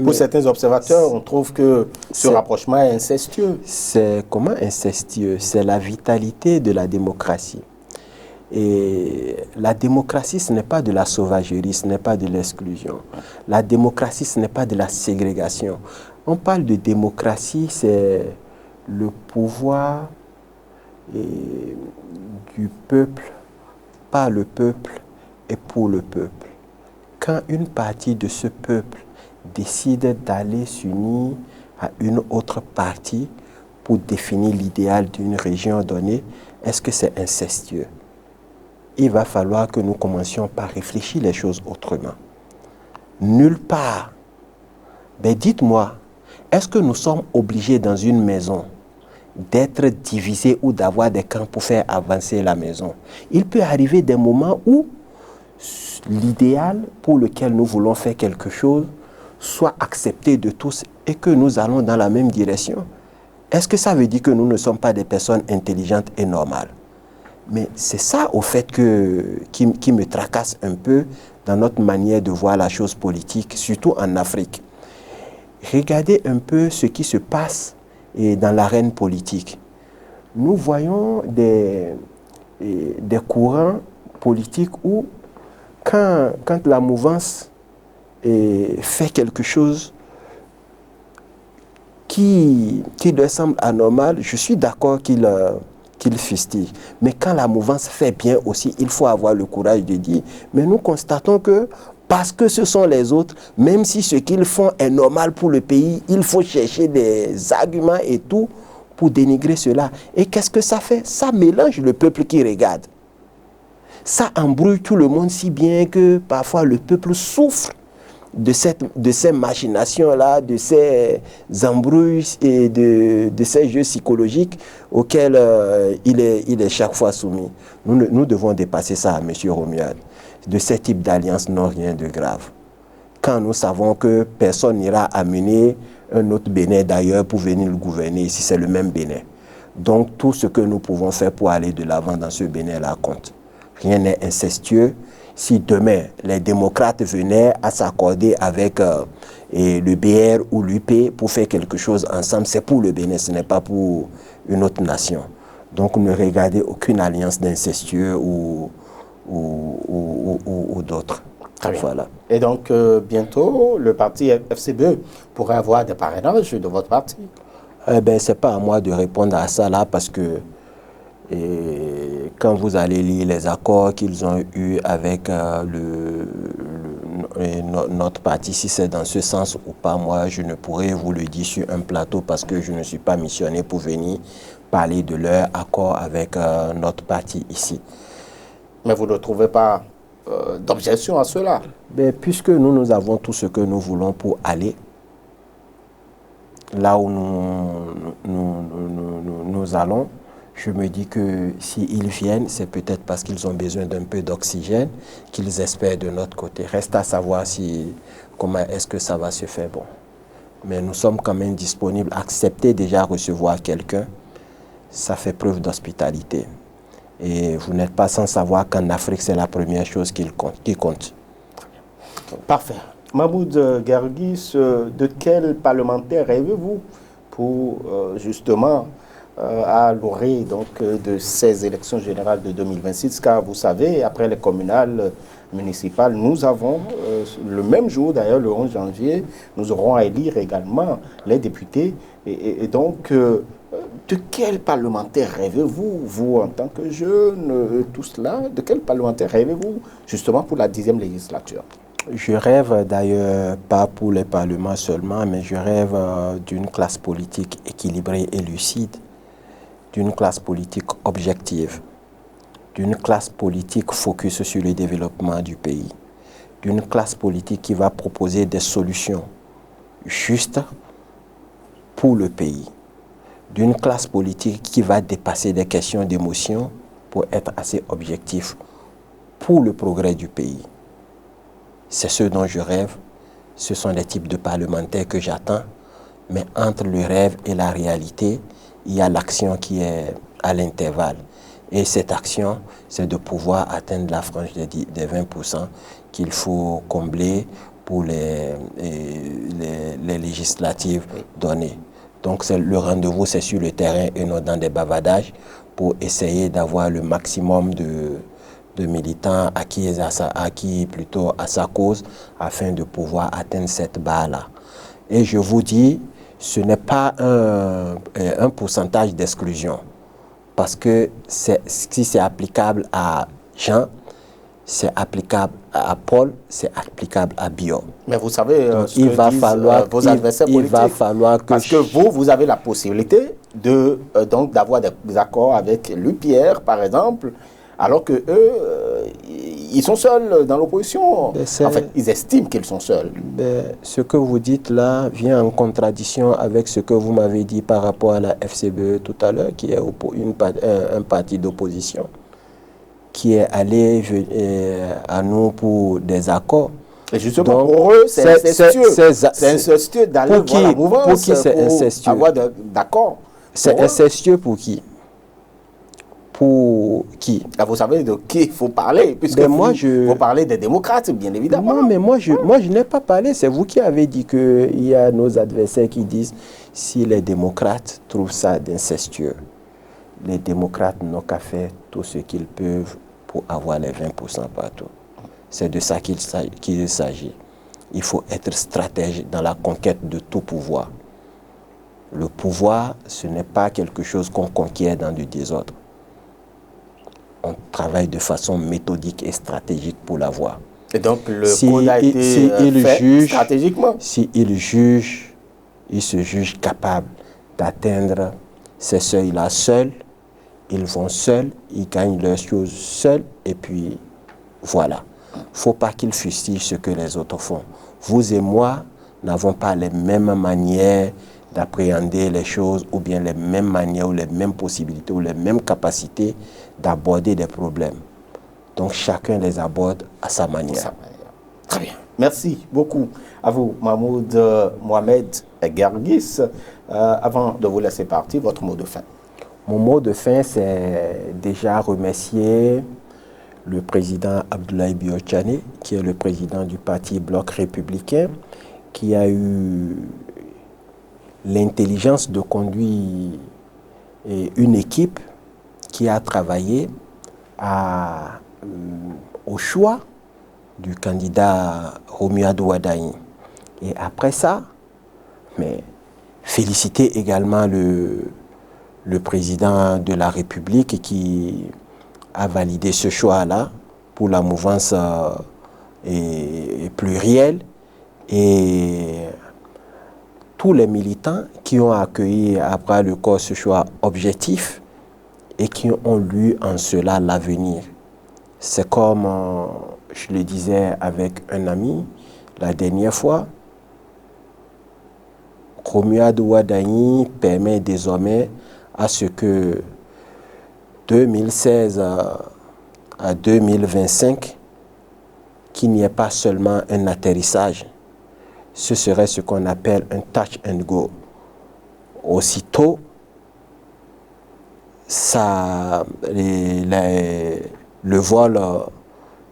A: Pour certains observateurs, on trouve que ce rapprochement est incestueux.
B: C'est comment incestueux? C'est la vitalité de la démocratie. Et la démocratie, ce n'est pas de la sauvagerie, ce n'est pas de l'exclusion. La démocratie, ce n'est pas de la ségrégation. On parle de démocratie, c'est le pouvoir du peuple, par le peuple et pour le peuple. Quand une partie de ce peuple décide d'aller s'unir à une autre partie pour définir l'idéal d'une région donnée, est-ce que c'est incestueux? Il va falloir que nous commencions par réfléchir les choses autrement. Nulle part. Mais dites-moi, est-ce que nous sommes obligés dans une maison d'être divisés ou d'avoir des camps pour faire avancer la maison? Il peut arriver des moments où l'idéal pour lequel nous voulons faire quelque chose soit accepté de tous et que nous allons dans la même direction. Est-ce que ça veut dire que nous ne sommes pas des personnes intelligentes et normales? Mais c'est ça, au fait, qui me tracasse un peu dans notre manière de voir la chose politique, surtout en Afrique. Regardez un peu ce qui se passe dans l'arène politique. Nous voyons des courants politiques où, quand la mouvance fait quelque chose qui leur semble anormal, je suis d'accord qu'il fustige. Mais quand la mouvance fait bien aussi, il faut avoir le courage de dire, mais nous constatons que parce que ce sont les autres, même si ce qu'ils font est normal pour le pays, il faut chercher des arguments et tout pour dénigrer cela. Et qu'est-ce que ça fait? Ça mélange le peuple qui regarde. Ça embrouille tout le monde si bien que parfois le peuple souffre de ces machinations-là, de ces embrouilles et de ces jeux psychologiques auxquels il est chaque fois soumis. Nous devons dépasser ça, M. Romuald. De ce type d'alliance n'ont rien de grave. Quand nous savons que personne n'ira amener un autre Bénin d'ailleurs pour venir le gouverner ici, c'est le même Bénin. Donc tout ce que nous pouvons faire pour aller de l'avant dans ce Bénin-là compte. Rien n'est incestueux. Si demain, les démocrates venaient à s'accorder avec le BR ou l'UP pour faire quelque chose ensemble, c'est pour le Bénin, ce n'est pas pour une autre nation. Donc ne regardez aucune alliance d'incestueux ou d'autres. Voilà.
A: Et donc, bientôt, le parti FCBE pourrait avoir des parrainages de votre parti?
B: Ce n'est pas à moi de répondre à ça là, parce que quand vous allez lire les accords qu'ils ont eus avec notre parti, si c'est dans ce sens ou pas, moi je ne pourrais vous le dire sur un plateau parce que je ne suis pas missionné pour venir parler de leur accord avec notre parti ici.
A: Mais vous ne trouvez pas d'objection à cela?
B: Puisque nous avons tout ce que nous voulons pour aller, là où nous allons, je me dis que s'ils viennent, c'est peut-être parce qu'ils ont besoin d'un peu d'oxygène qu'ils espèrent de notre côté. Reste à savoir comment est-ce que ça va se faire. Bon. Mais nous sommes quand même disponibles. Accepter déjà recevoir quelqu'un, ça fait preuve d'hospitalité. Et vous n'êtes pas sans savoir qu'en Afrique, c'est la première chose qui compte.
A: Parfait. Mahmoud Guerguis, de quel parlementaire rêvez-vous pour justement à l'orée de ces élections générales de 2026? Car vous savez, après les communales municipales, nous avons, le même jour d'ailleurs, le 11 janvier, nous aurons à élire également les députés. Et donc, de quel parlementaire rêvez-vous, vous en tant que jeune, tout cela, de quel parlementaire rêvez-vous justement pour la 10e législature?
B: Je rêve d'ailleurs pas pour les parlements seulement, mais je rêve d'une classe politique équilibrée et lucide, d'une classe politique objective, d'une classe politique focus sur le développement du pays, d'une classe politique qui va proposer des solutions justes pour le pays, d'une classe politique qui va dépasser des questions d'émotion pour être assez objectif pour le progrès du pays. C'est ce dont je rêve, ce sont les types de parlementaires que j'attends, mais entre le rêve et la réalité, il y a l'action qui est à l'intervalle. Et cette action, c'est de pouvoir atteindre la frange des 20% qu'il faut combler pour les législatives données. Donc le rendez-vous, c'est sur le terrain et non dans des bavadages pour essayer d'avoir le maximum de militants acquis plutôt à sa cause afin de pouvoir atteindre cette barre-là. Et je vous dis, ce n'est pas un pourcentage d'exclusion. Parce que si c'est applicable à Jean, c'est applicable à Paul, c'est applicable à Bio.
A: Mais vous savez,
B: il va falloir
A: vos adversaires politiques, parce que vous avez la possibilité d'avoir des accords avec Louis Pierre, par exemple, alors que eux, ils sont seuls dans l'opposition. En fait, ils estiment qu'ils sont seuls.
B: Ce que vous dites là vient en contradiction avec ce que vous m'avez dit par rapport à la FCBE tout à l'heure, qui est un parti d'opposition, qui est allé à nous pour des accords.
A: Et justement, donc, pour eux, c'est incestueux. C'est incestueux d'aller voir la mouvance
B: pour qui c'est incestueux?
A: Avoir d'accord.
B: C'est incestueux pour qui? Pour qui?
A: Là, vous savez de qui il faut parler, puisque vous parlez des démocrates, bien évidemment.
B: Non, mais moi, je n'ai pas parlé. C'est vous qui avez dit qu'il y a nos adversaires qui disent si les démocrates trouvent ça d'incestueux, les démocrates n'ont qu'à faire tout ce qu'ils peuvent pour avoir les 20% partout. C'est de ça qu'il s'agit. Il faut être stratège dans la conquête de tout pouvoir. Le pouvoir, ce n'est pas quelque chose qu'on conquiert dans du désordre. On travaille de façon méthodique et stratégique pour l'avoir.
A: Et donc le code a été fait stratégiquement.
B: S'il se juge capable d'atteindre ces seuils-là seuls, ils vont seuls, ils gagnent leurs choses seuls, et puis voilà. Il ne faut pas qu'ils fustigent ce que les autres font. Vous et moi n'avons pas les mêmes manières d'appréhender les choses, ou bien les mêmes manières, ou les mêmes possibilités, ou les mêmes capacités d'aborder des problèmes. Donc chacun les aborde à sa manière.
A: Très bien. Merci beaucoup à vous, Mahmoud Mohamed Guerguis. Avant de vous laisser partir, votre mot de fin.
B: Mon mot de fin, c'est déjà remercier le président Abdoulaye Bio-Tchane, qui est le président du parti Bloc républicain, qui a eu l'intelligence de conduire une équipe qui a travaillé au choix du candidat Romuald Wardani. Et après ça, féliciter également le président de la République qui a validé ce choix-là pour la mouvance plurielle, et tous les militants qui ont accueilli après le corps ce choix objectif et qui ont lu en cela l'avenir. C'est comme je le disais avec un ami la dernière fois, Romuald Ouadani permet désormais à ce que 2016 à 2025, qu'il n'y ait pas seulement un atterrissage, ce serait ce qu'on appelle un touch and go. Aussitôt, le vol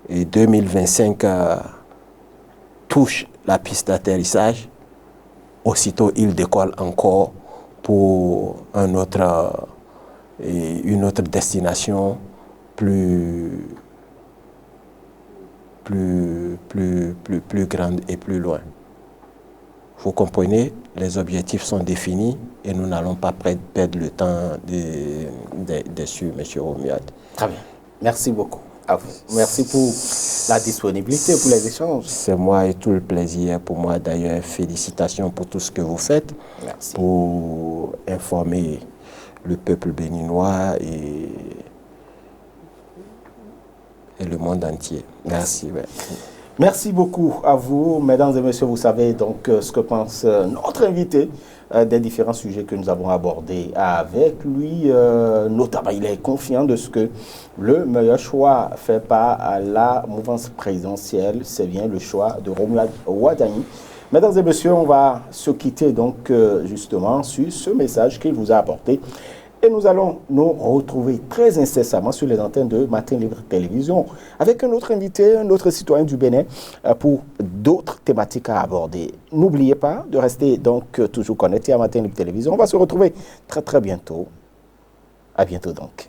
B: 2025 touche la piste d'atterrissage, aussitôt il décolle encore pour une autre destination plus grande et plus loin. Vous comprenez, les objectifs sont définis et nous n'allons pas perdre le temps dessus, M. Romuald.
A: Très bien. Merci beaucoup à vous. Merci pour la disponibilité, pour les échanges.
B: C'est moi et tout le plaisir pour moi. D'ailleurs, félicitations pour tout ce que vous faites.
A: Merci.
B: Pour informer le peuple béninois et le monde entier. Merci. Ouais.
A: Merci beaucoup à vous, mesdames et messieurs. Vous savez donc ce que pense notre invité des différents sujets que nous avons abordés avec lui. Notamment, il est confiant de ce que le meilleur choix fait par la mouvance présidentielle, c'est bien le choix de Romuald Ouadani. Mesdames et messieurs, on va se quitter donc justement sur ce message qu'il vous a apporté. Et nous allons nous retrouver très incessamment sur les antennes de Matin Libre Télévision avec un autre invité, un autre citoyen du Bénin pour d'autres thématiques à aborder. N'oubliez pas de rester donc toujours connecté à Matin Libre Télévision. On va se retrouver très très bientôt. À bientôt donc.